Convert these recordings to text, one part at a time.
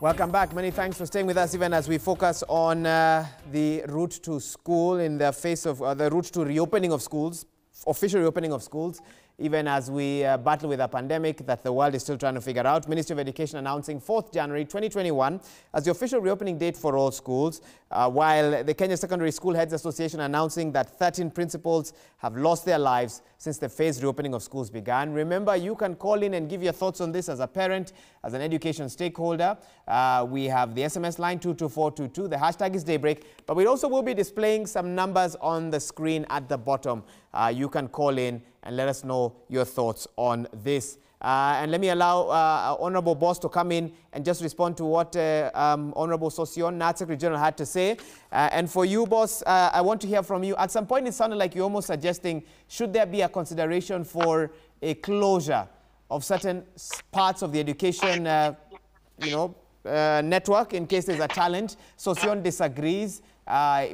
Welcome back. Many thanks for staying with us even as we focus on the route to school in the face of the route to reopening of schools, official reopening of schools, even as we battle with a pandemic that the world is still trying to figure out. Ministry of Education announcing 4th January 2021 as the official reopening date for all schools, while the Kenya Secondary School Heads Association announcing that 13 principals have lost their lives since the phased reopening of schools began. Remember, you can call in and give your thoughts on this as a parent, as an education stakeholder. We have the SMS line 22422. The hashtag is Daybreak, but we also will be displaying some numbers on the screen at the bottom. You can call in and let us know your thoughts on this. And let me allow Honorable Boss to come in and just respond to what Honorable Sosion, NAT Secretary General, had to say. And for you, Boss, I want to hear from you. At some point, it sounded like you're almost suggesting, should there be a consideration for a closure of certain parts of the education network in case there's a challenge? Sosion disagrees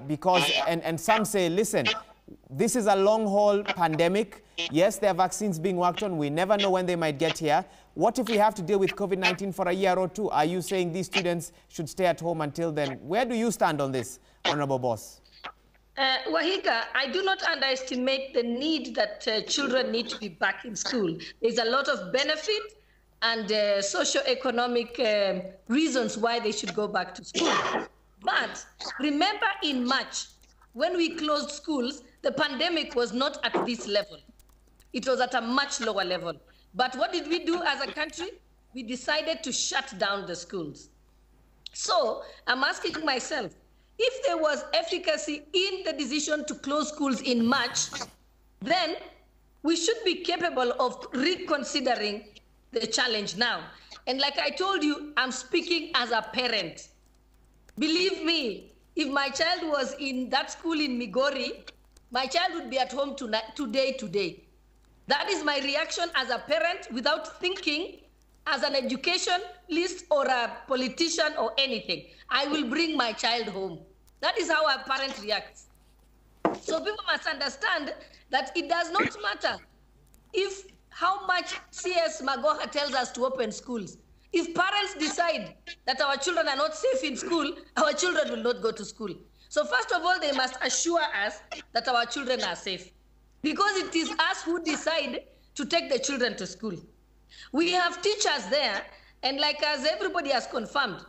because, and some say, listen, this is a long-haul pandemic. Yes, there are vaccines being worked on. We never know when they might get here. What if we have to deal with COVID-19 for a year or two? Are you saying these students should stay at home until then? Where do you stand on this, Honorable Boss? Wahiga, I do not underestimate the need that children need to be back in school. There's a lot of benefit and socio-economic reasons why they should go back to school. But remember, in March, when we closed schools, the pandemic was not at this level. It was at a much lower level. But what did we do as a country? We decided to shut down the schools. So I'm asking myself, if there was efficacy in the decision to close schools in March, then we should be capable of reconsidering the challenge now. And like I told you, I'm speaking as a parent. Believe me, if my child was in that school in Migori, my child would be at home today. That is my reaction as a parent without thinking as an educationalist or a politician or anything. I will bring my child home. That is how a parent reacts. So people must understand that it does not matter if how much CS Magoha tells us to open schools. If parents decide that our children are not safe in school, our children will not go to school. So first of all, they must assure us that our children are safe, because it is us who decide to take the children to school. We have teachers there, and like as everybody has confirmed,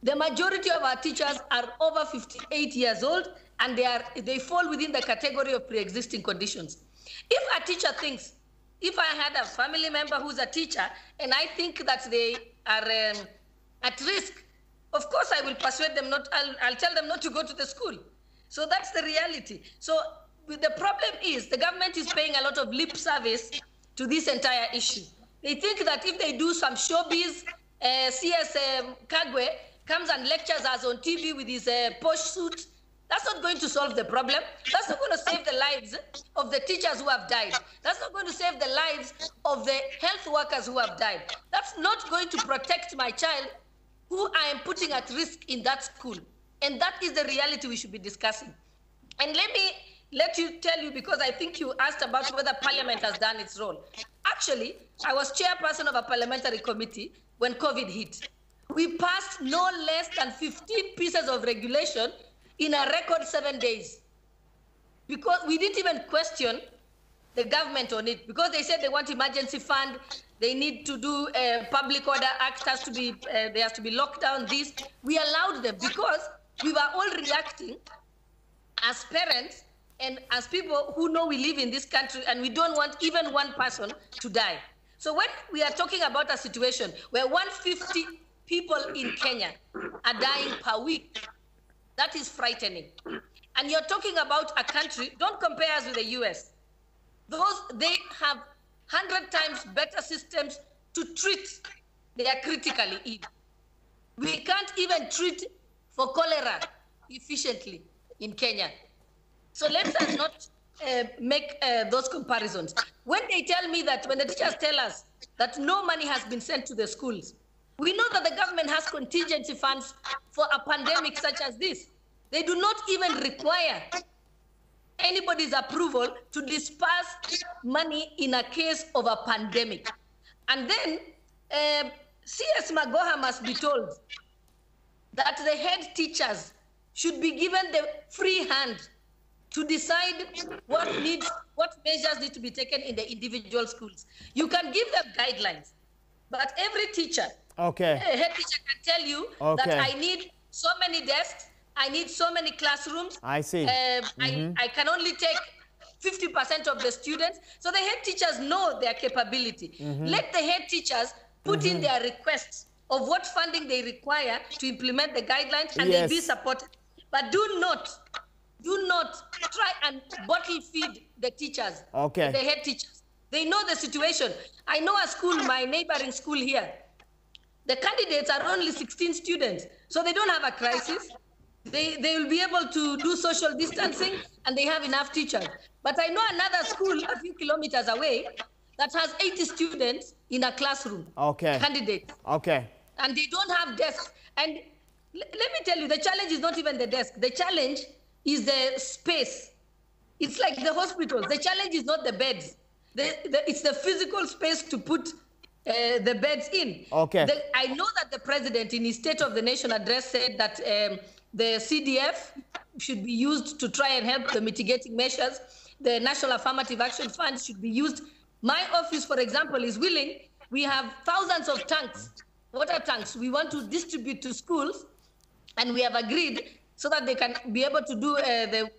the majority of our teachers are over 58 years old, and they fall within the category of pre-existing conditions. If a teacher thinks, if I had a family member who's a teacher, and I think that they are at risk, of course I will persuade them not, I'll tell them not to go to the school. So that's the reality. So the problem is the government is paying a lot of lip service to this entire issue. They think that if they do some showbiz, CS Kagwe comes and lectures us on TV with his posh suit, that's not going to solve the problem. That's not going to save the lives of the teachers who have died. That's not going to save the lives of the health workers who have died. That's not going to protect my child who I am putting at risk in that school. And that is the reality we should be discussing. And let you tell you, because I think you asked about whether Parliament has done its role. Actually, I was chairperson of a parliamentary committee when COVID hit. We passed no less than 15 pieces of regulation in a record 7 days, because we didn't even question the government on it, because they said they want emergency fund, they need to do a public order act, has to be there has to be lockdown. This we allowed them because we were all reacting as parents and as people who know we live in this country and we don't want even one person to die. So when we are talking about a situation where 150 people in Kenya are dying per week, that is frightening. And you're talking about a country, don't compare us with the US. They have 100 times better systems to treat. They are critically ill. We can't even treat for cholera efficiently in Kenya. So let us not make those comparisons. When they tell me that, when the teachers tell us that no money has been sent to the schools, we know that the government has contingency funds for a pandemic such as this. They do not even require anybody's approval to disperse money in a case of a pandemic. And then CS Magoha must be told that the head teachers should be given the free hand to decide what measures need to be taken in the individual schools. You can give them guidelines, but every teacher, head teacher can tell you that I need so many desks, I need so many classrooms. I see. I can only take 50% of the students. So the head teachers know their capability. Let the head teachers put in their requests of what funding they require to implement the guidelines, and they be supported. But do not try and bottle feed the teachers, the head teachers. They know the situation. I know a school, my neighboring school here, the candidates are only 16 students, so they don't have a crisis. They will be able to do social distancing, and they have enough teachers. But I know another school a few kilometers away that has 80 students in a classroom, candidates. And they don't have desks. And let me tell you, the challenge is not even the desk. The challenge is the space. It's like the hospitals. The challenge is not the beds. It's the physical space to put the beds in. I know that the president in his State of the Nation address said that the CDF should be used to try and help the mitigating measures. The National Affirmative Action Fund should be used. My office, for example, is willing. We have thousands of tanks, water tanks, we want to distribute to schools, and we have agreed so that they can be able to do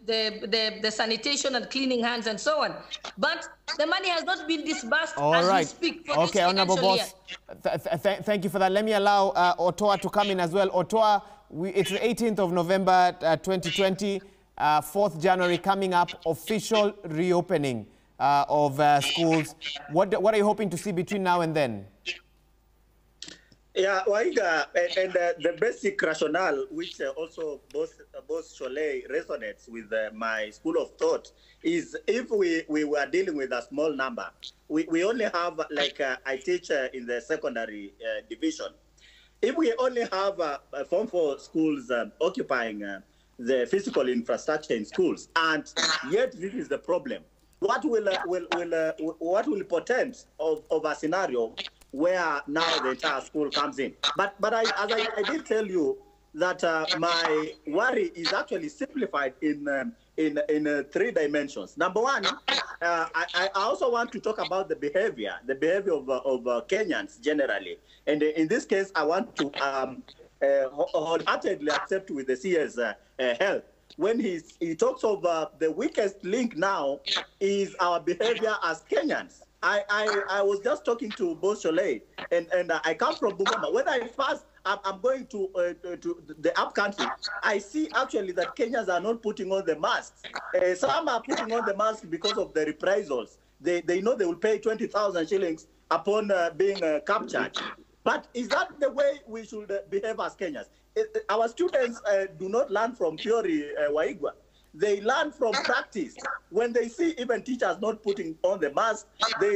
the sanitation and cleaning hands and so on. But the money has not been disbursed as we speak for this Honorable Boss. Thank you for that. Let me allow Otoa to come in as well. Otoa, it's the 18th of November 2020, 4th January coming up, official reopening of schools. What are you hoping to see between now and then? Yeah, Waiga, and the basic rationale, which also both Sholei resonates with my school of thought, is if we were dealing with a small number, we only have, like I teach in the secondary division, if we only have Form 4 schools occupying the physical infrastructure in schools, and yet this is the problem, what will portend of a scenario where now the entire school comes in? But as I did tell you that my worry is actually simplified in 3 dimensions. Number one, I also want to talk about the behavior of Kenyans generally, and in this case, I want to wholeheartedly accept with the CS Health when he talks of the weakest link now is our behavior as Kenyans. I was just talking to both Sholei, and I come from Bungoma. When I'm going to the upcountry, I see actually that Kenyans are not putting on the masks. Some are putting on the masks because of the reprisals. They know they will pay 20,000 shillings upon being captured. But is that the way we should behave as Kenyans? Our students do not learn from theory, Waigwa. They learn from practice. When they see even teachers not putting on the mask,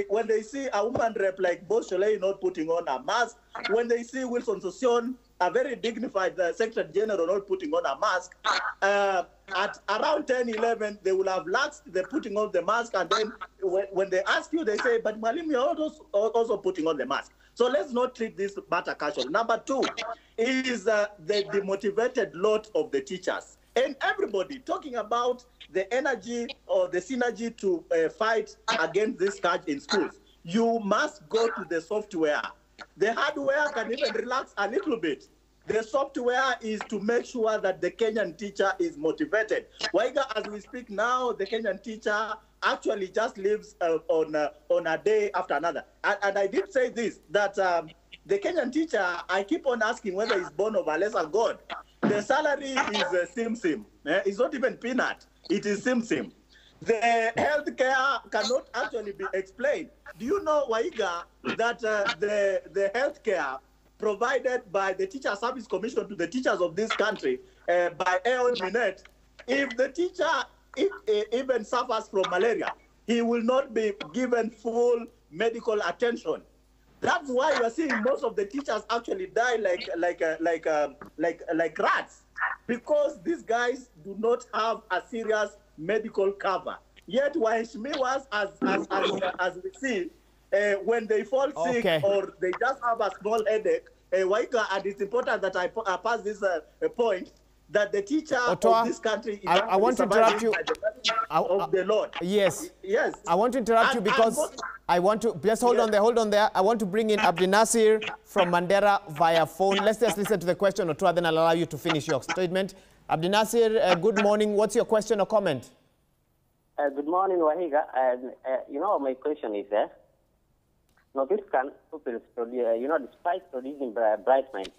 when they see a woman rep like Boss Sholei not putting on a mask, when they see Wilson Sossion, a very dignified Secretary General, not putting on a mask, at around 10, 11, they will have laxed the putting on the mask, and then when they ask you, they say, but Mwalimu, you're also putting on the mask. So let's not treat this matter casual. Number 2 is the demotivated lot of the teachers. And everybody talking about the energy or the synergy to fight against this scourge in schools. You must go to the software. The hardware can even relax a little bit. The software is to make sure that the Kenyan teacher is motivated. Waiga, as we speak now, the Kenyan teacher actually just lives on a day after another. And I did say this, that the Kenyan teacher, I keep on asking whether he's born of a lesser God. The salary is sim-sim. It's not even peanut. It is sim-sim. The healthcare cannot actually be explained. Do you know, Waiga, that the healthcare provided by the Teacher Service Commission to the teachers of this country by Aeon Minet, if the teacher even suffers from malaria, he will not be given full medical attention. That's why you are seeing most of the teachers actually die like rats, because these guys do not have a serious medical cover. Yet waheshimiwas, as we see, when they fall sick or they just have a small headache, Waika, and it's important that I pass this point, that the teacher Otoa, of this country is I want to interrupt you. Of the Lord. Yes. Yes. I want to interrupt you because I want to, just hold on there. I want to bring in Abdinasir from Mandera via phone. Let's just listen to the question, Otoa, then I'll allow you to finish your statement. Abdinasir, good morning. What's your question or comment? Good morning, Wahiga. My question is, Northeastern pupils, despite producing bright minds,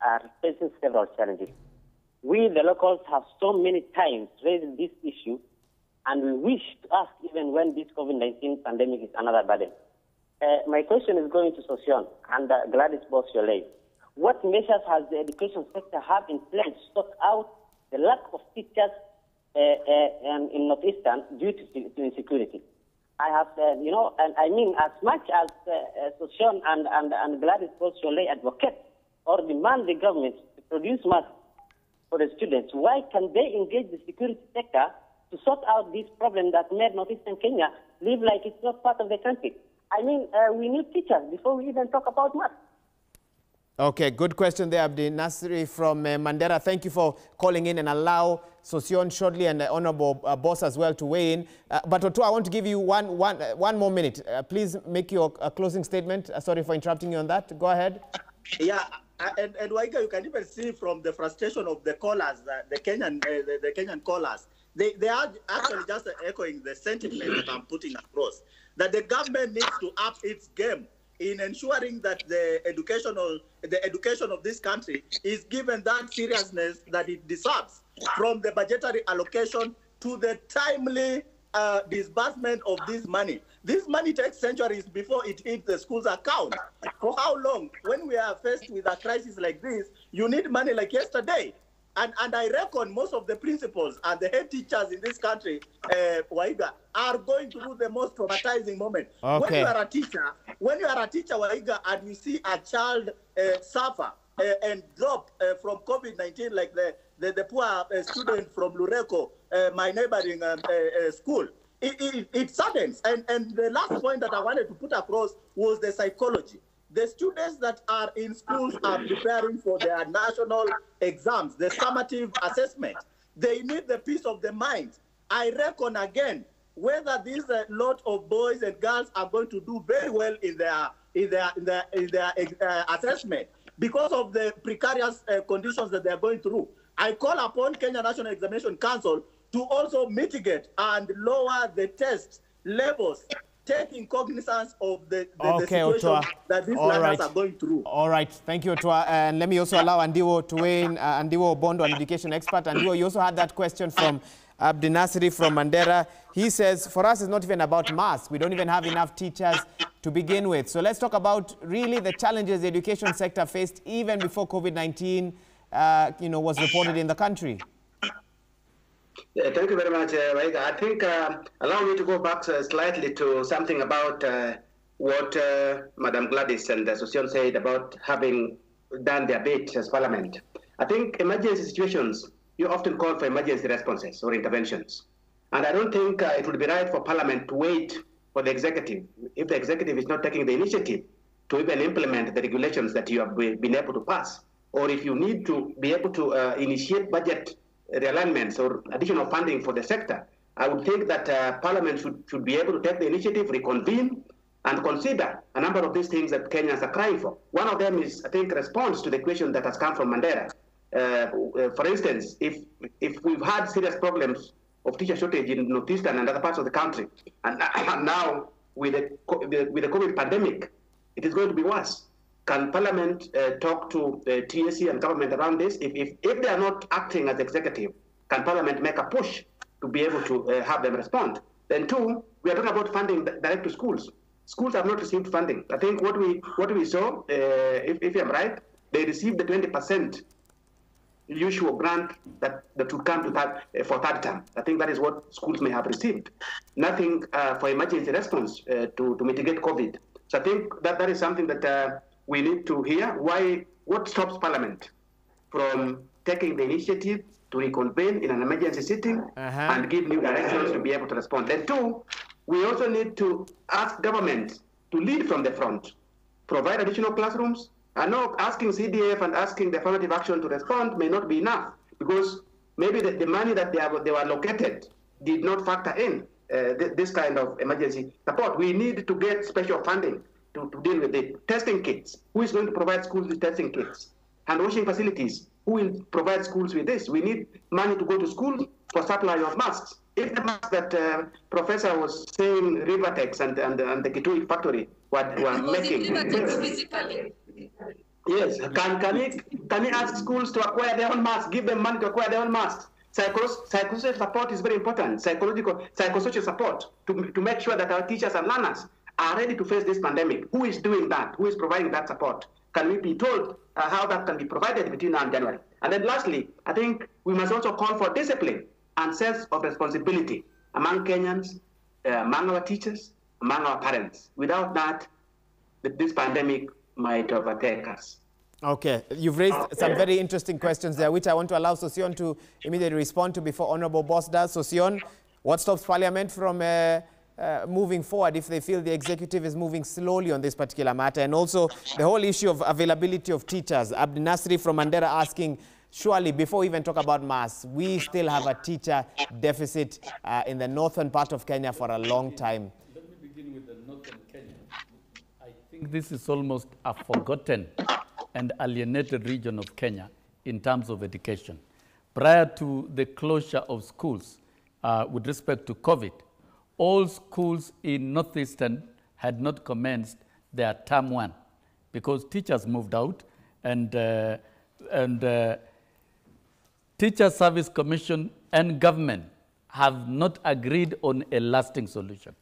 are facing several challenges. We, the locals, have so many times raised this issue, and we wish to ask even when this COVID-19 pandemic is another burden. My question is going to Sosion and Gladys Bossiolay. What measures has the education sector have in place to sort out the lack of teachers in Northeastern due to insecurity? I have, and I mean, as much as Sosion and Gladys Bossiolay advocate or demand the government to produce masks for the students, why can they engage the security sector to sort out this problem that made Northeastern Kenya live like it's not part of the country? I mean, we need teachers before we even talk about math. Okay, good question there, Abdinasir from Mandera. Thank you for calling in, and allow Sosion shortly and the Honorable Boss as well to weigh in. But Otoa, I want to give you one more minute. Please make your closing statement. Sorry for interrupting you on that. Go ahead. Yeah. And Waika, you can even see from the frustration of the callers, the Kenyan callers, they are actually just echoing the sentiment that I'm putting across, that the government needs to up its game in ensuring that the education of this country is given that seriousness that it deserves, from the budgetary allocation to the timely disbursement of this money. This money takes centuries before it hits the school's account. For how long? When we are faced with a crisis like this, you need money like yesterday. And I reckon most of the principals and the head teachers in this country, Waiga, are going through the most traumatizing moment. Okay. When you are a teacher, Waiga, and you see a child suffer and drop from COVID-19, like the poor student from Lureko, my neighboring school, it saddens. And the last point that I wanted to put across was the psychology. The students that are in schools are preparing for their national exams, the summative assessment. They need the peace of the mind. I reckon again, whether these lot of boys and girls are going to do very well in their assessment because of the precarious conditions that they are going through. I call upon Kenya National Examination Council to also mitigate and lower the test levels, taking cognizance of the situation Otoa, that these learners are going through. All right. Thank you, Otoa. And let me also allow Andiwo to weigh in. Andiwo Bondo, an education expert. Andiwo, you also had that question from Abdinasir from Mandera. He says, for us, it's not even about masks. We don't even have enough teachers to begin with. So let's talk about really the challenges the education sector faced even before COVID-19 was reported in the country. Yeah, thank you very much, Waiga. I think allow me to go back slightly to something about what Madam Gladys and Sosion said about having done their bit as Parliament. I think emergency situations, you often call for emergency responses or interventions. And I don't think it would be right for Parliament to wait for the executive, if the executive is not taking the initiative to even implement the regulations that you have been able to pass, or if you need to be able to initiate budget realignments or additional funding for the sector. I would think that Parliament should be able to take the initiative, reconvene, and consider a number of these things that Kenyans are crying for. One of them is, I think, response to the question that has come from Mandera. For instance, if we've had serious problems of teacher shortage in Northeastern and other parts of the country, and now with the COVID pandemic, it is going to be worse. Can Parliament talk to TSC and government around this? If they are not acting as executive, can Parliament make a push to be able to have them respond? Then two, we are talking about funding direct to schools. Schools have not received funding. I think what we saw, if I'm right, they received the 20% usual grant that would come to for third term. I think that is what schools may have received. Nothing for emergency response to mitigate COVID. So I think that is something that we need to hear. What stops Parliament from taking the initiative to reconvene in an emergency sitting and give new directions to be able to respond. Then two, we also need to ask government to lead from the front, provide additional classrooms. I know asking CDF and asking the affirmative action to respond may not be enough, because maybe the money that they were allocated did not factor in this kind of emergency support. We need to get special funding to deal with it. Testing kits. Who is going to provide schools with testing kits? Hand washing facilities. Who will provide schools with this? We need money to go to school for supply of masks. If the masks that Professor was saying, Rivertex and the Kitui factory were making. Rivertex physically. Yes, can he ask schools to acquire their own masks, give them money to acquire their own masks? Psychosocial support is very important, psychosocial support to make sure that our teachers and learners are ready to face this pandemic. Who is doing that? Who is providing that support? Can we be told how that can be provided between now and January? And then lastly, I think we must also call for discipline and sense of responsibility among Kenyans, among our teachers, among our parents. Without that, this pandemic might overtake us. Okay, you've raised some very interesting questions there, which I want to allow Sossion to immediately respond to before Honorable Boss does. Sossion, what stops Parliament from moving forward if they feel the executive is moving slowly on this particular matter? And also the whole issue of availability of teachers. Abdi Nasri from Mandera asking, surely before we even talk about mass, we still have a teacher deficit in the northern part of Kenya for a long time. Let me begin with the northern Kenya. I think this is almost a forgotten and alienated region of Kenya in terms of education. Prior to the closure of schools with respect to COVID, all schools in Northeastern had not commenced their term one because teachers moved out, and Teacher Service Commission and government have not agreed on a lasting solution.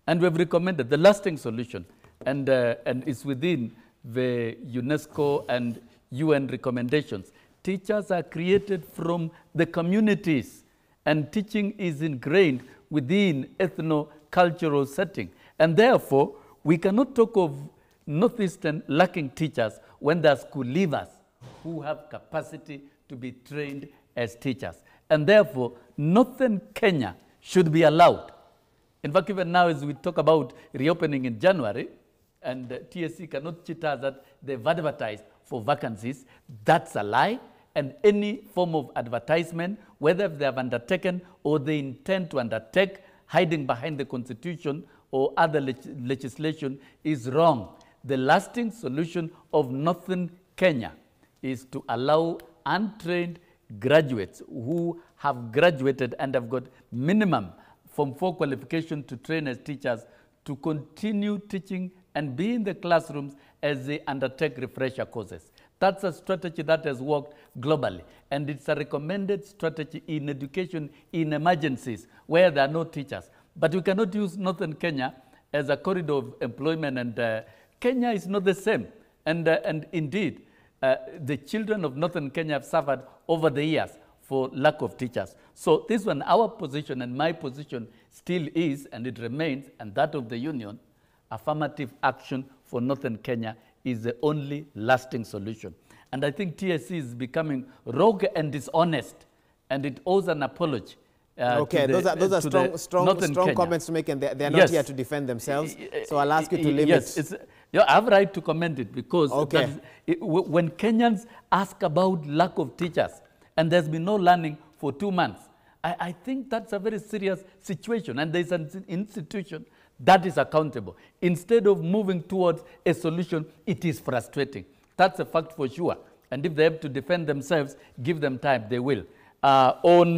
And we've recommended the lasting solution, and it's within the UNESCO and UN recommendations. Teachers are created from the communities, and teaching is ingrained within ethno-cultural setting. And therefore, we cannot talk of Northeastern lacking teachers when there are school leavers who have capacity to be trained as teachers. And therefore, Northern Kenya should be allowed. In fact, even now as we talk about reopening in January, and TSC cannot cheat us that they've advertised for vacancies, that's a lie. And any form of advertisement, whether they have undertaken or they intend to undertake, hiding behind the Constitution or other legislation, is wrong. The lasting solution of Northern Kenya is to allow untrained graduates who have graduated and have got minimum Form 4 qualification to train as teachers to continue teaching and be in the classrooms as they undertake refresher courses. That's a strategy that has worked globally, and it's a recommended strategy in education in emergencies where there are no teachers. But we cannot use Northern Kenya as a corridor of employment, and Kenya is not the same. And indeed, the children of Northern Kenya have suffered over the years for lack of teachers. So this one, our position and my position still is, and it remains, and that of the union, affirmative action for Northern Kenya is the only lasting solution. And I think TSC is becoming rogue and dishonest, and it owes an apology. Okay, those are strong comments to make, and they're not here to defend themselves. So I'll ask you to limit. Yes, I have a right to comment it because when Kenyans ask about lack of teachers and there's been no learning for 2 months, I think that's a very serious situation, and there's an institution that is accountable. Instead of moving towards a solution, it is frustrating. That's a fact for sure. And if they have to defend themselves, give them time, they will. On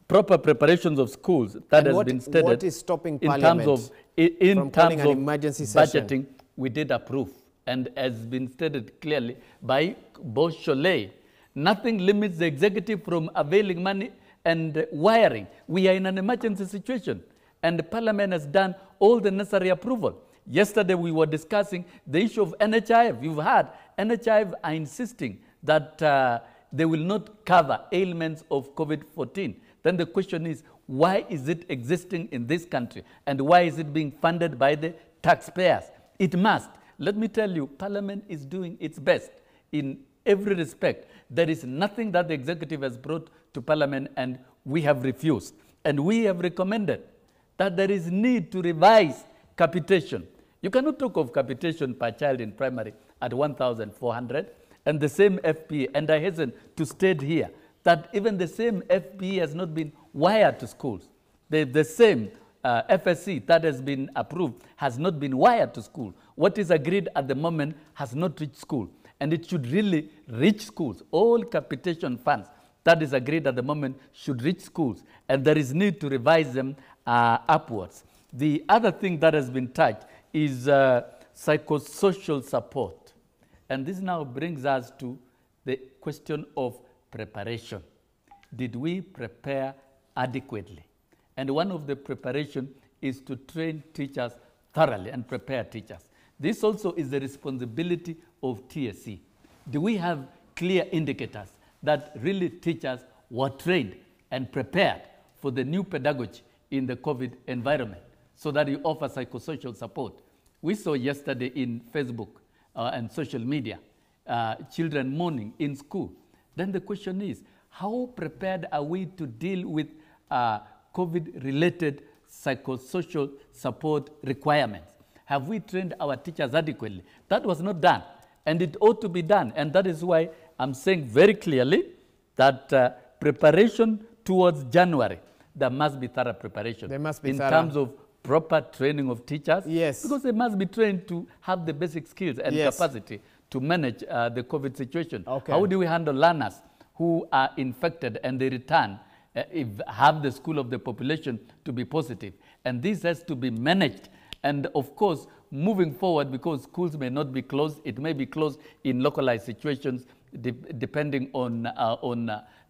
proper preparations of schools, that has been stated. What is stopping Parliament from calling an emergency session? Budgeting, we did approve. And as been stated clearly by Boss Cholet, nothing limits the executive from availing money and wiring. We are in an emergency situation, and the Parliament has done all the necessary approval. Yesterday we were discussing the issue of NHIF. You've heard NHIF are insisting that they will not cover ailments of COVID-14. Then the question is, why is it existing in this country? And why is it being funded by the taxpayers? It must. Let me tell you, Parliament is doing its best in every respect. There is nothing that the executive has brought to Parliament, and we have refused. And we have recommended that there is need to revise capitation. You cannot talk of capitation per child in primary at 1,400, and the same FPE, and I hasten to state here that even the same FPE has not been wired to schools. The same FSC that has been approved has not been wired to school. What is agreed at the moment has not reached school, and it should really reach schools. All capitation funds that is agreed at the moment should reach schools, and there is need to revise them upwards. The other thing that has been touched is psychosocial support. And this now brings us to the question of preparation. Did we prepare adequately? And one of the preparation is to train teachers thoroughly and prepare teachers. This also is the responsibility of TSC. Do we have clear indicators that really teachers were trained and prepared for the new pedagogy in the COVID environment so that you offer psychosocial support? We saw yesterday in Facebook and social media, children mourning in school. Then the question is, how prepared are we to deal with COVID-related psychosocial support requirements? Have we trained our teachers adequately? That was not done, and it ought to be done. And that is why I'm saying very clearly that preparation towards January, there must be thorough preparation. There must be in thorough. terms of proper training of teachers. Yes. Because they must be trained to have the basic skills and Yes. capacity to manage the COVID situation. Okay. How do we handle learners who are infected and they return, have the school of the population to be positive? And this has to be managed. And of course, moving forward, because schools may not be closed, it may be closed in localized situations, depending on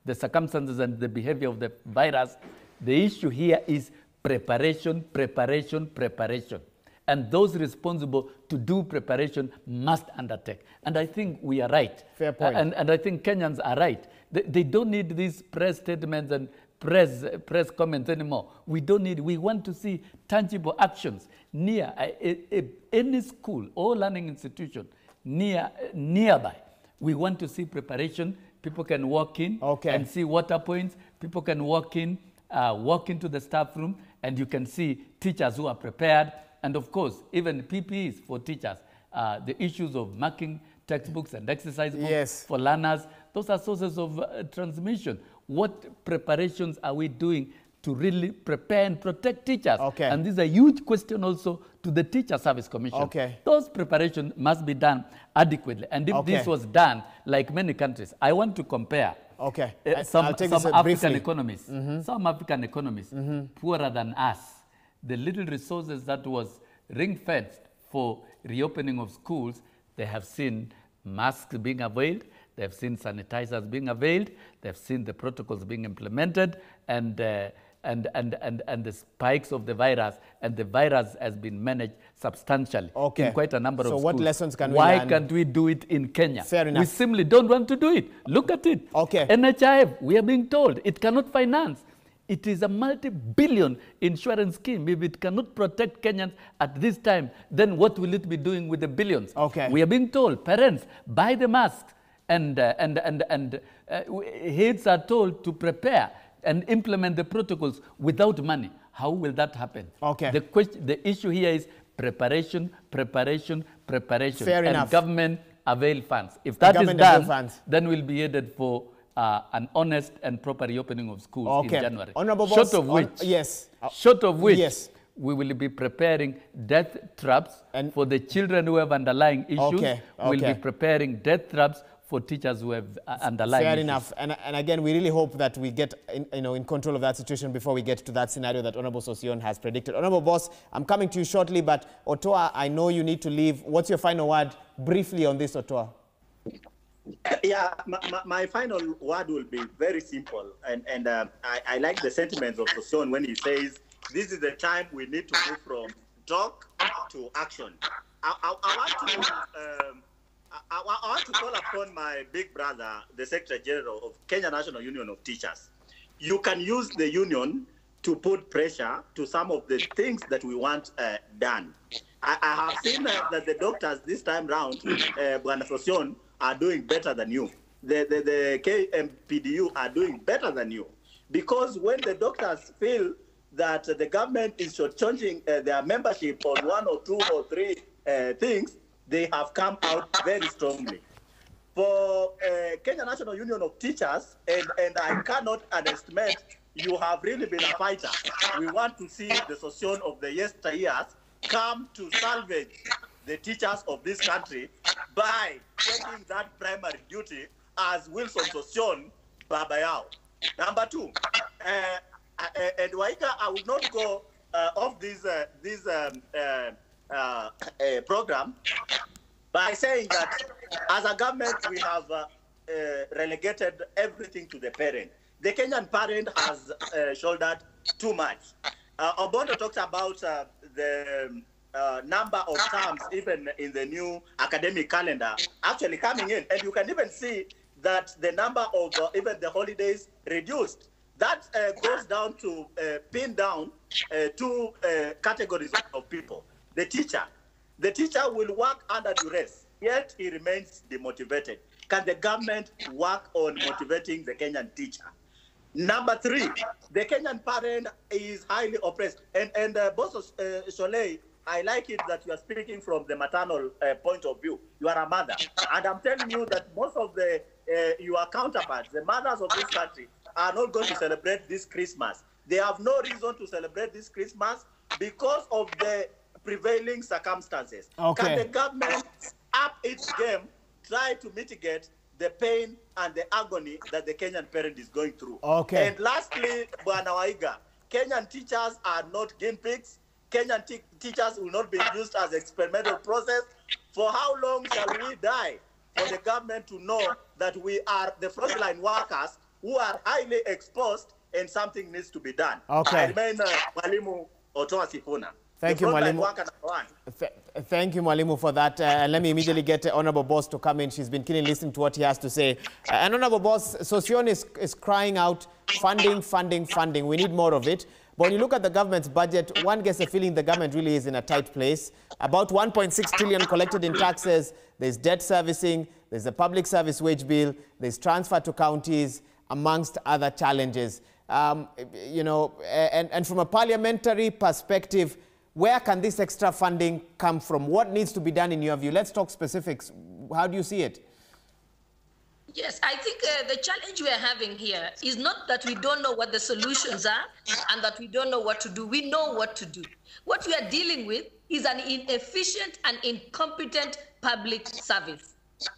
the circumstances and the behavior of the virus. The issue here is preparation, preparation, preparation. And those responsible to do preparation must undertake. And I think we are right. Fair point. And I think Kenyans are right. They don't need these press statements and press comments anymore. We don't need, we want to see tangible actions near any school or learning institution nearby. We want to see preparation. People can walk in and see water points. People can walk into the staff room, and you can see teachers who are prepared. And of course, even PPEs for teachers, the issues of marking textbooks and exercise books for learners, those are sources of transmission. What preparations are we doing to really prepare and protect teachers? And this is a huge question also to the Teacher Service Commission. Those preparations must be done adequately. And if this was done, like many countries, I want to compare some African economies, some African economies poorer than us. The little resources that was ring-fenced for reopening of schools, they have seen masks being availed, they have seen sanitizers being availed, they have seen the protocols being implemented, and the spikes of the virus, and the virus has been managed substantially in quite a number of schools. So what lessons can we Why learn? can't we do it in Kenya? Fair enough. We simply don't want to do it. Look at it. NHIF, we are being told it cannot finance. It is a multi-billion insurance scheme. If it cannot protect Kenyans at this time, then what will it be doing with the billions? We are being told, parents, buy the masks, and heads are told to prepare and implement the protocols without money. How will that happen? The issue here is preparation, preparation, preparation. Fair enough. And government avail funds. If that is done, then we'll be headed for an honest and proper reopening of schools in January. Short of which, we will be preparing death traps for the children who have underlying issues. We'll be preparing death traps for teachers who have underlying issues. Fair enough. And again, we really hope that we get in control of that situation before we get to that scenario that Honorable Sossion has predicted. Honorable Boss, I'm coming to you shortly, but Otoa, I know you need to leave. What's your final word briefly on this, Otoa? Yeah, my final word will be very simple. And I like the sentiments of Sossion when he says, this is the time we need to move from talk to action. I want to call upon my big brother, the Secretary General of Kenya National Union of Teachers. You can use the union to put pressure to some of the things that we want done. I have seen that the doctors this time round, Bwana Sossion, are doing better than you. the KMPDU are doing better than you. Because when the doctors feel that the government is shortchanging their membership on 1 or 2 or 3 things, they have come out very strongly. For Kenya National Union of Teachers, and I cannot underestimate, you have really been a fighter. We want to see the Sossion of the yesteryears come to salvage the teachers of this country by taking that primary duty as Wilson Sossion Babayao. Number 2, and Waika, I will not go off this program by saying that as a government, we have relegated everything to the parent. The Kenyan parent has shouldered too much. Obondo talked about the number of terms, even in the new academic calendar, actually coming in. And you can even see that the number of even the holidays reduced. That goes down to pin down 2 categories of people. The teacher. The teacher will work under duress, yet he remains demotivated. Can the government work on motivating the Kenyan teacher? Number 3, the Kenyan parent is highly oppressed. And Boss Soleil, I like it that you are speaking from the maternal point of view. You are a mother. And I'm telling you that most of the your counterparts, the mothers of this country, are not going to celebrate this Christmas. They have no reason to celebrate this Christmas because of the prevailing circumstances. Okay. Can the government up its game, try to mitigate the pain and the agony that the Kenyan parent is going through? Okay. And lastly, Bwana Waiga, Kenyan teachers are not guinea pigs. Kenyan teachers will not be used as experimental process. For how long shall we die for the government to know that we are the frontline workers who are highly exposed and something needs to be done? Okay. I remain Mwalimu Otoa Sifuna. Thank you, Mwalimu. Thank you, Mwalimu, for that. Let me immediately get Honorable Boss to come in. She's been keenly listening to what he has to say. And Honorable Boss, Sossion is crying out funding, funding, funding. We need more of it. But when you look at the government's budget, one gets a feeling the government really is in a tight place. About 1.6 trillion collected in taxes. There's debt servicing. There's a public service wage bill. There's transfer to counties, amongst other challenges. You know, and from a parliamentary perspective, where can this extra funding come from? What needs to be done in your view? Let's talk specifics. How do you see it? Yes, I think the challenge we are having here is not that we don't know what the solutions are and that we don't know what to do. We know what to do. What we are dealing with is an inefficient and incompetent public service.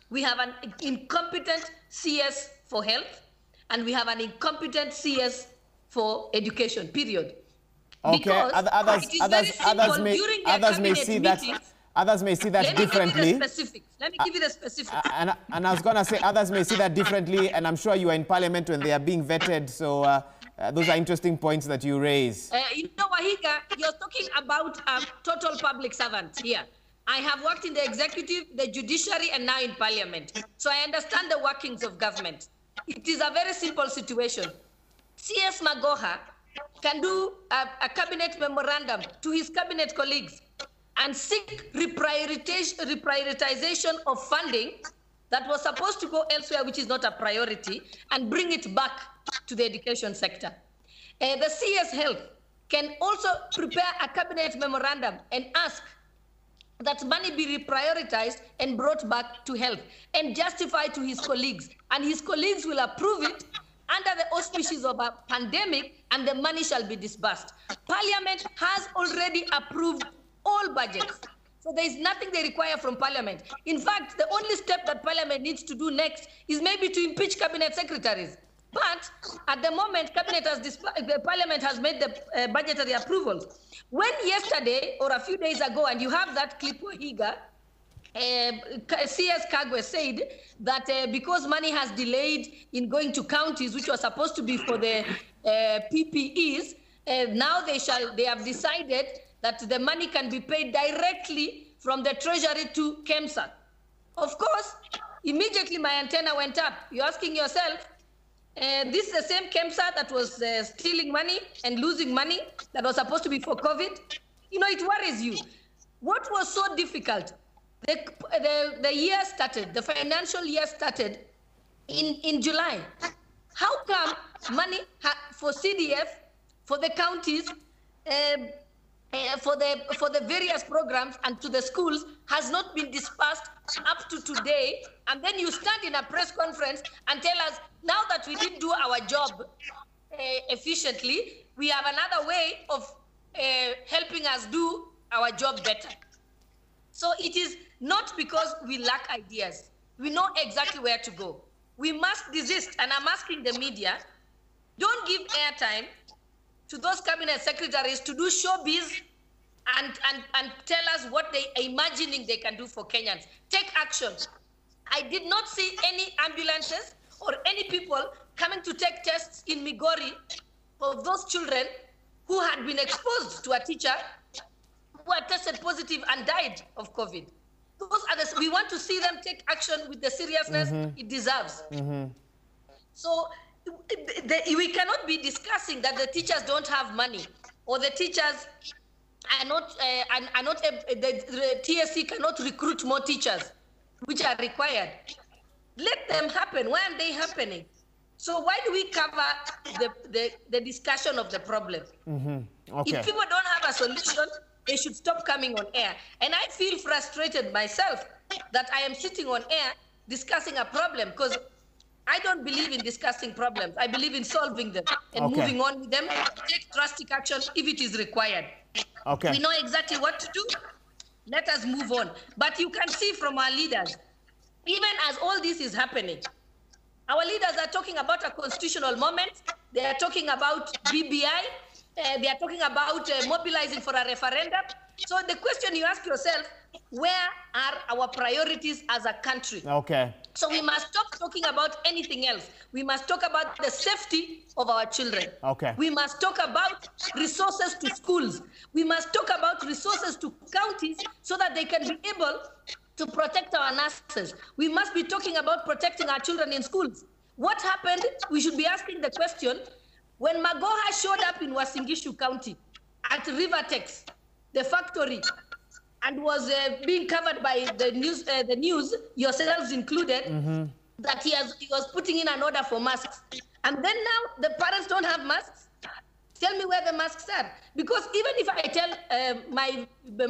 We have an incompetent CS for health, and we have an incompetent CS for education, period. Okay, others may see that. Others may see that differently. Let me give you the specifics. And I was going to say others may see that differently, and I'm sure you are in Parliament when they are being vetted. So those are interesting points that you raise. You know, Wahiga, you're talking about a total public servant here. I have worked in the executive, the judiciary, and now in Parliament. So I understand the workings of government. It is a very simple situation. CS Magoha can do a cabinet memorandum to his cabinet colleagues and seek reprioritization of funding that was supposed to go elsewhere, which is not a priority, and bring it back to the education sector. The CS Health can also prepare a cabinet memorandum and ask that money be reprioritized and brought back to health and justify to his colleagues. And his colleagues will approve it under the auspices of a pandemic, and the money shall be disbursed. Parliament has already approved all budgets. So there is nothing they require from Parliament. In fact, the only step that Parliament needs to do next is maybe to impeach cabinet secretaries. But at the moment, Parliament has made the budgetary approvals. When yesterday or a few days ago, and you have that clip where CS Kagwe said that because money has delayed in going to counties, which was supposed to be for the PPEs, now they have decided that the money can be paid directly from the treasury to KEMSA. Of course, immediately my antenna went up. You're asking yourself, this is the same KEMSA that was stealing money and losing money that was supposed to be for COVID? You know, it worries you. What was so difficult? The year started, the financial year started in July. How come money for CDF, for the counties, for the various programs and to the schools has not been dispersed up to today? And then you stand in a press conference and tell us, now that we didn't do our job efficiently, we have another way of helping us do our job better. So it is not because we lack ideas. We know exactly where to go. We must desist, and I'm asking the media, don't give airtime to those cabinet secretaries to do showbiz and tell us what they are imagining they can do for Kenyans. Take action. I did not see any ambulances or any people coming to take tests in Migori of those children who had been exposed to a teacher who had tested positive and died of COVID. Those are the, we want to see them take action with the seriousness it deserves. So we cannot be discussing that the teachers don't have money, or the teachers are not, the TSC cannot recruit more teachers, which are required. Let them happen. Why aren't they happening? So why do we cover the discussion of the problem? Okay. If people don't have a solution, they should stop coming on air. And I feel frustrated myself that I am sitting on air discussing a problem, because I don't believe in discussing problems. I believe in solving them and moving on with them, take drastic action if it is required. Okay. We know exactly what to do. Let us move on. But you can see from our leaders, even as all this is happening, our leaders are talking about a constitutional moment. They are talking about BBI. They are talking about mobilizing for a referendum. So the question you ask yourself, where are our priorities as a country? Okay. So we must stop talking about anything else. We must talk about the safety of our children. Okay. We must talk about resources to schools. We must talk about resources to counties so that they can be able to protect our nurses. We must be talking about protecting our children in schools. What happened? We should be asking the question, when Magoha showed up in Uasin County at Rivertex, the factory, and was being covered by the news, yourselves included, that he was putting in an order for masks. And then now the parents don't have masks. Tell me where the masks are. Because even if I tell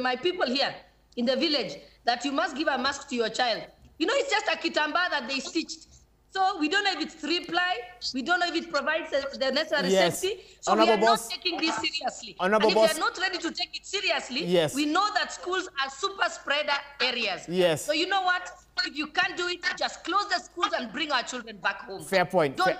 my people here in the village that you must give a mask to your child, you know, it's just a kitamba that they stitched. So we don't know if it's 3-ply. We don't know if it provides the necessary safety. So we are not taking this seriously. And if we are not ready to take it seriously, we know that schools are super spreader areas. Yes. So you know what? If you can't do it, just close the schools and bring our children back home. Fair point. Don't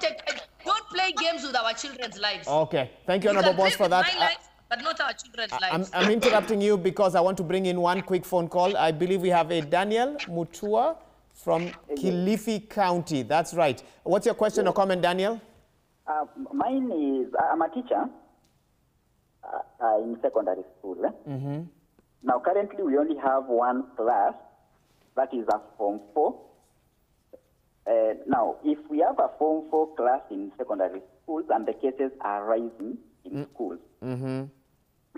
play games with our children's lives. Okay. Thank you, Honorable Boss, for that. My life, but not our children's lives. I'm interrupting you because I want to bring in one quick phone call. I believe we have a Daniel Mutua from Kilifi County. That's right. What's your question or comment, Daniel? Mine is, I'm a teacher in secondary school. Now, currently, we only have one class, that is a Form 4. Now, if we have a Form 4 class in secondary schools and the cases are rising in schools,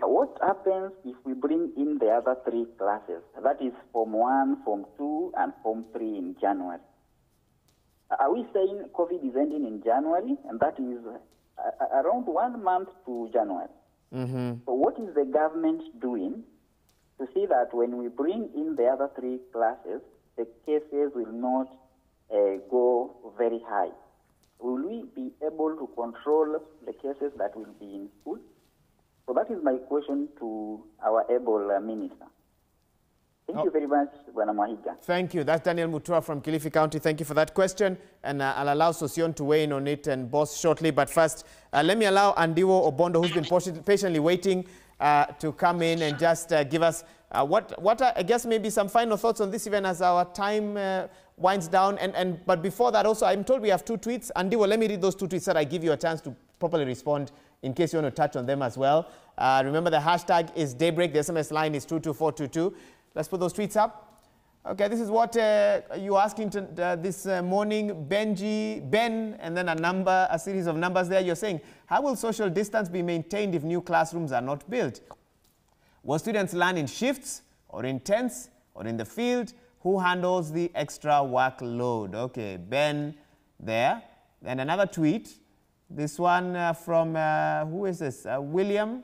what happens if we bring in the other 3 classes? That is Form 1, Form 2, and Form 3 in January. Are we saying COVID is ending in January? And that is around 1 month to January. So what is the government doing to see that when we bring in the other 3 classes, the cases will not go very high? Will we be able to control the cases that will be in school? So that is my question to our able minister. Thank you very much, Bwana Mahiga. Thank you. That's Daniel Mutua from Kilifi County. Thank you for that question. And I'll allow Sosion to weigh in on it and Boss shortly. But first, let me allow Andiwo Obondo, who's been patiently waiting to come in and just give us what I guess maybe some final thoughts on this even as our time winds down. But before that also, I'm told we have 2 tweets. Andiwo, let me read those 2 tweets so that I give you a chance to properly respond in case you want to touch on them as well. Remember, the hashtag is Daybreak. The SMS line is 22422. Let's put those tweets up. Okay, this is what you're asking this morning. Ben, and then a series of numbers there. You're saying, how will social distance be maintained if new classrooms are not built? Will students learn in shifts or in tents or in the field? Who handles the extra workload? Okay, Ben, there. And another tweet, this one from, who is this? William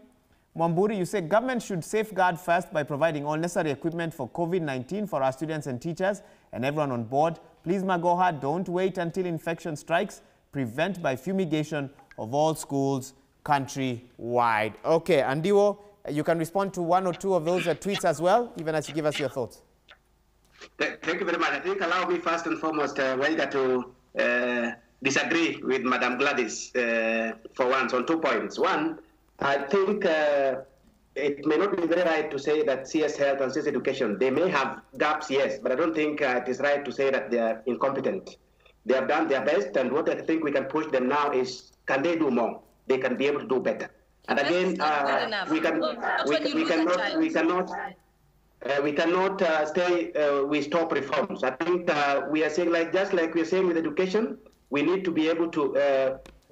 Mwamburi, you say government should safeguard first by providing all necessary equipment for COVID-19 for our students and teachers and everyone on board. Please, Magoha, don't wait until infection strikes. Prevent by fumigation of all schools countrywide. Okay, Andiwo, you can respond to one or two of those tweets as well, even as you give us your thoughts. Thank you very much. I think allow me first and foremost, Wenda, to disagree with Madam Gladys for once on 2 points. One, I think it may not be very right to say that CS Health and CS Education, they may have gaps, yes, but I don't think it is right to say that they are incompetent. They have done their best, and what I think we can push them now is, can they do more? They can be able to do better. And again, we cannot say we stop reforms. I think we are saying, like, just like we are saying with education, we need to be able to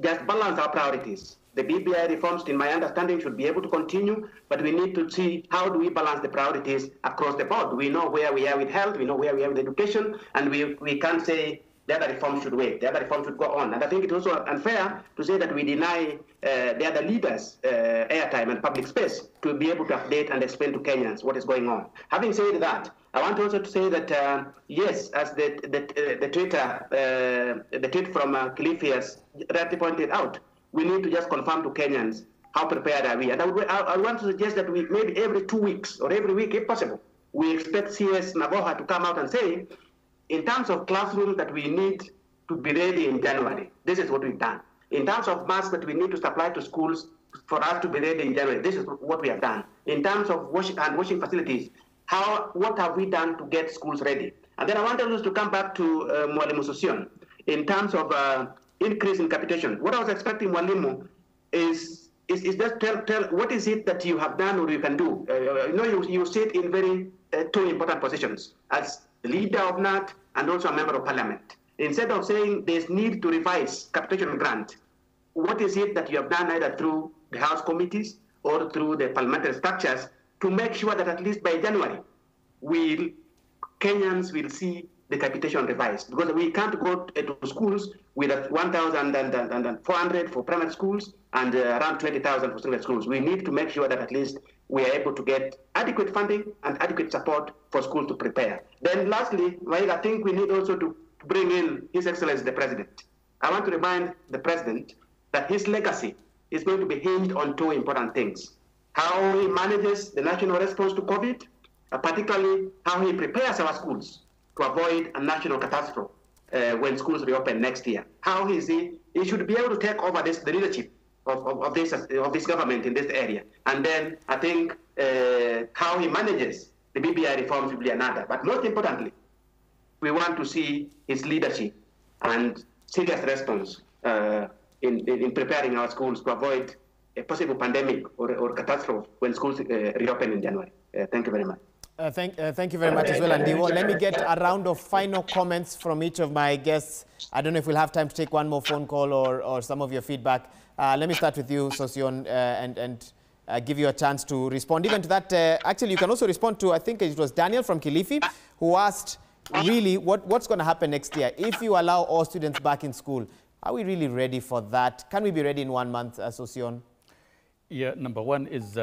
just balance our priorities. The BBI reforms, in my understanding, should be able to continue, but we need to see how do we balance the priorities across the board. We know where we are with health, we know where we are with education, and we can't say the other reforms should wait, the other reforms should go on. And I think it's also unfair to say that we deny the other leaders airtime and public space to be able to update and explain to Kenyans what is going on. Having said that, I want also to say that, yes, as the tweet from Kilifi has rightly pointed out, we need to just confirm to Kenyans how prepared are we. And I want to suggest that we maybe every 2 weeks or every week, if possible, we expect CS Magoha to come out and say, in terms of classrooms that we need to be ready in January, this is what we've done. In terms of masks that we need to supply to schools for us to be ready in January, this is what we have done. In terms of washing facilities, what have we done to get schools ready? And then I want us to come back to Mwalimu Sosion. In terms of increase in capitation, what I was expecting Mwalimu is just tell what is it that you have done or you can do. You sit in very two important positions as the leader of NAT and also a member of parliament. Instead of saying there's need to revise capitation grant, what is it that you have done either through the House committees or through the parliamentary structures to make sure that at least by January, Kenyans will see the capitation revised? Because we can't go to schools with 1,400 for primary schools and around 20,000 for secondary schools. We need to make sure that at least we are able to get adequate funding and adequate support for schools to prepare. Then lastly, I think we need also to bring in His Excellency the President. I want to remind the President that his legacy is going to be hinged on two important things: how he manages the national response to COVID, particularly how he prepares our schools to avoid a national catastrophe when schools reopen next year. How is he should be able to take over the leadership of this government in this area. And then I think how he manages the BBI reforms will be another. But most importantly, we want to see his leadership and serious response in preparing our schools to avoid a possible pandemic or catastrophe when schools reopen in January. Thank you very much. Thank you very much as well, Andiwo. Let me get a round of final comments from each of my guests. I don't know if we'll have time to take one more phone call or some of your feedback. Let me start with you, Sosion, and give you a chance to respond. Even to that, actually, you can also respond to, I think it was Daniel from Kilifi, who asked, really, what's going to happen next year? If you allow all students back in school, are we really ready for that? Can we be ready in 1 month, Sosion? Yeah, number one is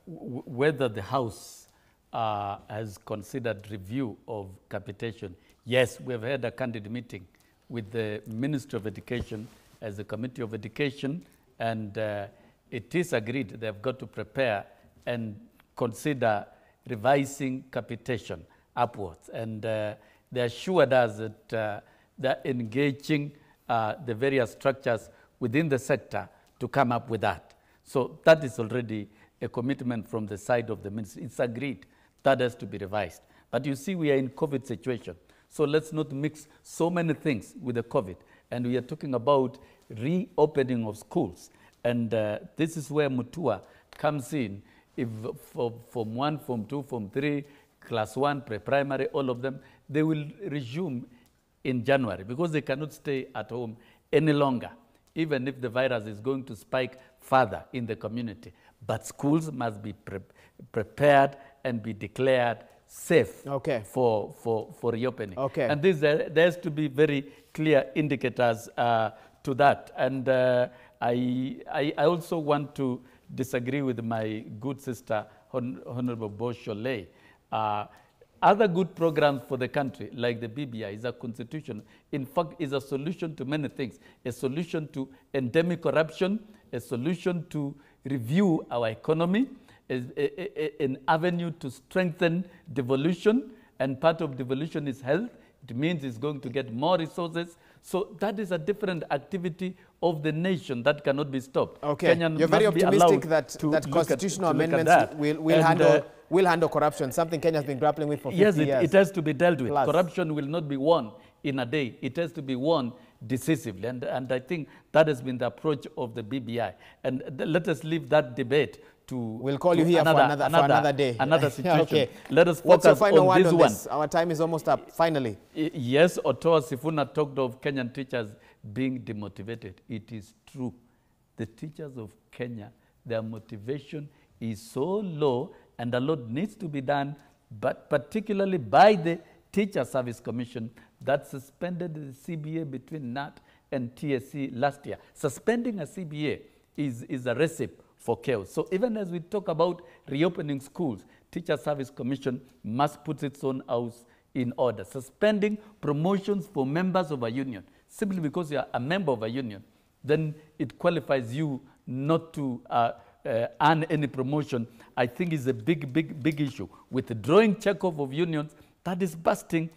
whether the House has considered review of capitation. Yes, we have had a candid meeting with the Ministry of Education as the Committee of Education, and it is agreed they've got to prepare and consider revising capitation upwards. And they assured us that they're engaging the various structures within the sector to come up with that. So that is already a commitment from the side of the ministry. It's agreed that has to be revised. But you see, we are in COVID situation. So let's not mix so many things with the COVID. And we are talking about reopening of schools. And this is where Mutua comes in. If for Form 1, Form 2, Form 3, Class 1, pre-primary, all of them, they will resume in January because they cannot stay at home any longer, even if the virus is going to spike further in the community. But schools must be prepared and be declared safe for reopening. Okay. And there has to be very clear indicators to that. And I also want to disagree with my good sister, Honorable Bosch-Sholei. Other good programs for the country, like the BBI, is a constitution. In fact, is a solution to many things. A solution to endemic corruption, a solution to review our economy, an avenue to strengthen devolution, and part of devolution is health. It means it's going to get more resources. So that is a different activity of the nation that cannot be stopped. Okay, Kenyan you're very optimistic that constitutional amendments will handle corruption, something Kenya has been grappling with for 50 years. Yes, it has to be dealt with. Plus. Corruption will not be won in a day. It has to be won decisively. And I think that has been the approach of the BBI. And let us leave that debate to We'll call you here for another day. Another situation. Okay. Let us What's your focus final on this one. Our time is almost up, finally. Yes, Otoa Sifuna talked of Kenyan teachers being demotivated. It is true. The teachers of Kenya, their motivation is so low, and a lot needs to be done, but particularly by the Teacher Service Commission that suspended the CBA between NAT and TSC last year. Suspending a CBA is a recipe for chaos. So even as we talk about reopening schools, Teacher Service Commission must put its own house in order. Suspending promotions for members of a union, simply because you are a member of a union, then it qualifies you not to earn any promotion, I think is a big issue. Withdrawing checkoff of unions, that is busting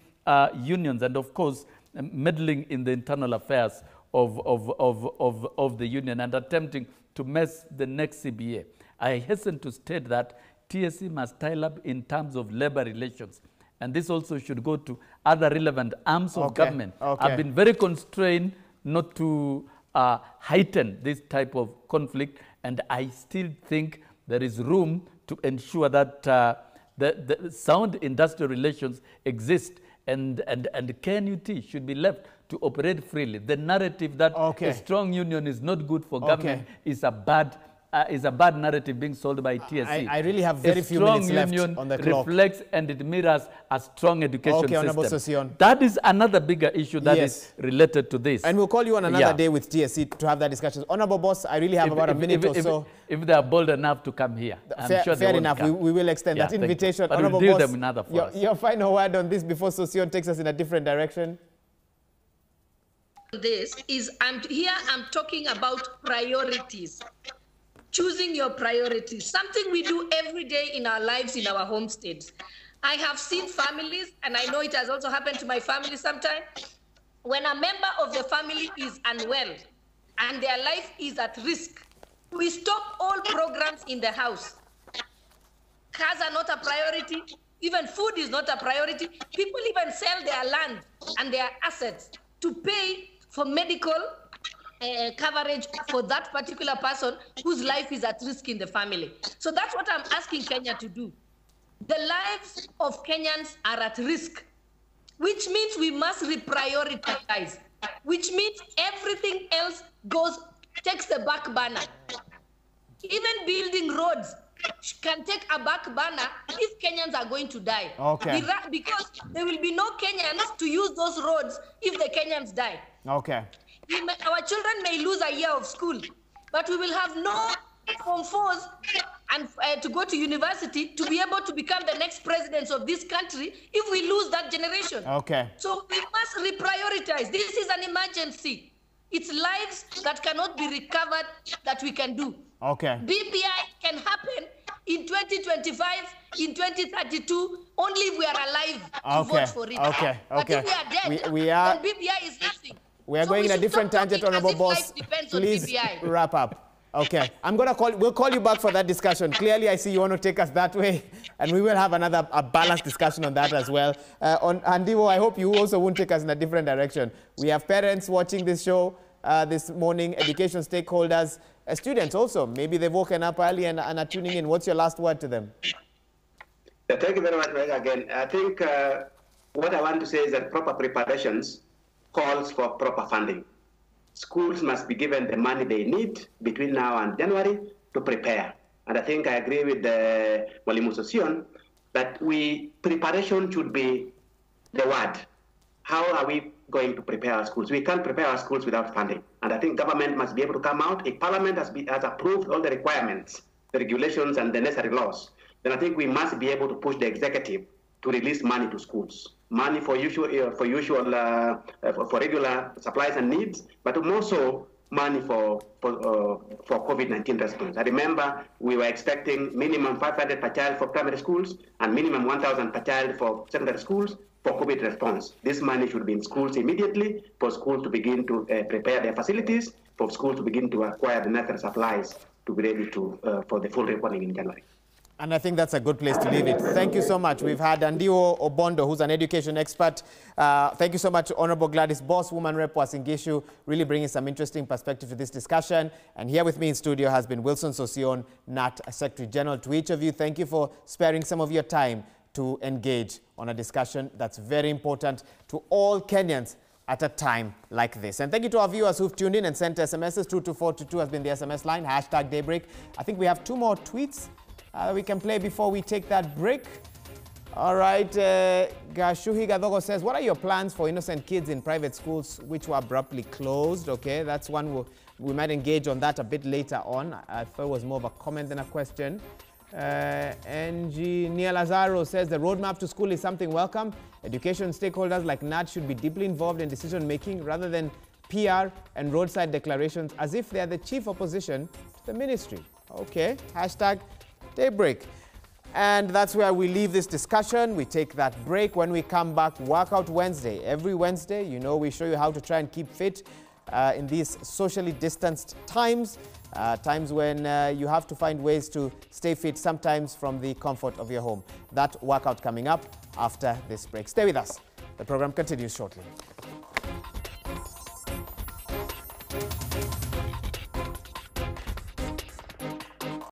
unions, and of course, meddling in the internal affairs of the union and attempting to mess the next CBA. I hasten to state that TSC must tie up in terms of labor relations. And this also should go to other relevant arms of government. I've been very constrained not to heighten this type of conflict, and I still think there is room to ensure that the sound industrial relations exist, and KNUT should be left to operate freely. The narrative that a strong union is not good for government is a bad narrative being sold by TSC. I really have very few minutes left on the clock. Reflects and it mirrors a strong education Honorable system. Sossion. That is another bigger issue that is related to this. And we'll call you on another day with TSC to have that discussion. Honorable Boss, I really have about a minute or so. If they are bold enough to come here, I'm sure fair enough. We will extend that invitation. But Honorable we'll deal Boss, them in other forums. Your final word on this before Sossion takes us in a different direction. This is, I'm talking about priorities. Choosing your priorities, something we do every day in our lives, in our homesteads. I have seen families, and I know it has also happened to my family sometime, when a member of the family is unwell and their life is at risk, we stop all programs in the house. Cars are not a priority. Even food is not a priority. People even sell their land and their assets to pay for medical coverage for that particular person whose life is at risk in the family. So that's what I'm asking Kenya to do. The lives of Kenyans are at risk, which means we must reprioritize, which means everything else takes the back burner. Even building roads can take a back burner if Kenyans are going to die. Because there will be no Kenyans to use those roads if the Kenyans die. Our children may lose a year of school, but we will have no Form 4s and to go to university to be able to become the next presidents of this country if we lose that generation. So we must reprioritize. This is an emergency. It's lives that cannot be recovered that we can do. BBI can happen in 2025, in 2032, only if we are alive to vote for it. But if we are dead, then BBI is nothing. We are going in a different tangent, Honorable Boss. Please wrap up. We'll call you back for that discussion. Clearly, I see you want to take us that way, and we will have a balanced discussion on that as well. On Andiwo, I hope you also won't take us in a different direction. We have parents watching this show this morning, education stakeholders, students also. Maybe they've woken up early and are tuning in. What's your last word to them? Thank you very much, Greg, again. I think what I want to say is that proper preparations calls for proper funding. Schools must be given the money they need between now and January to prepare. And I think I agree with Mwalimu Sossion But preparation should be the word. How are we going to prepare our schools? We can't prepare our schools without funding. And I think government must be able to come out. If Parliament has approved all the requirements, the regulations, and the necessary laws, then I think we must be able to push the executive to release money to schools. Money for regular supplies and needs, but also money for COVID-19 response. I remember we were expecting minimum 500 per child for primary schools and minimum 1,000 per child for secondary schools for COVID response. This money should be in schools immediately for schools to begin to prepare their facilities, for schools to begin to acquire the necessary supplies to be ready for the full reopening in January. And I think that's a good place to leave it. Thank you so much. We've had Andio Obondo, who's an education expert. Thank you so much, Honorable Gladys Boss, Woman Rep Uasin Gishu, really bringing some interesting perspective to this discussion. And here with me in studio has been Wilson Sossion, NAT Secretary General. To each of you, thank you for sparing some of your time to engage on a discussion that's very important to all Kenyans at a time like this. And thank you to our viewers who've tuned in and sent SMSs. 22422 has been the SMS line, #Daybreak. I think we have 2 more tweets we can play before we take that break. All right, Gashuhi Gadogo says, what are your plans for innocent kids in private schools which were abruptly closed? Okay, that's one we might engage on that a bit later on. I thought it was more of a comment than a question. Engineer Lazaro says the roadmap to school is something welcome. Education stakeholders like NAT should be deeply involved in decision making rather than PR and roadside declarations as if they are the chief opposition to the ministry. Okay, #Daybreak. And that's where we leave this discussion. We take that break. When we come back, Workout Wednesday. Every Wednesday, you know, we show you how to try and keep fit in these socially distanced times. Times when you have to find ways to stay fit, sometimes from the comfort of your home. That workout coming up after this break. Stay with us. The program continues shortly.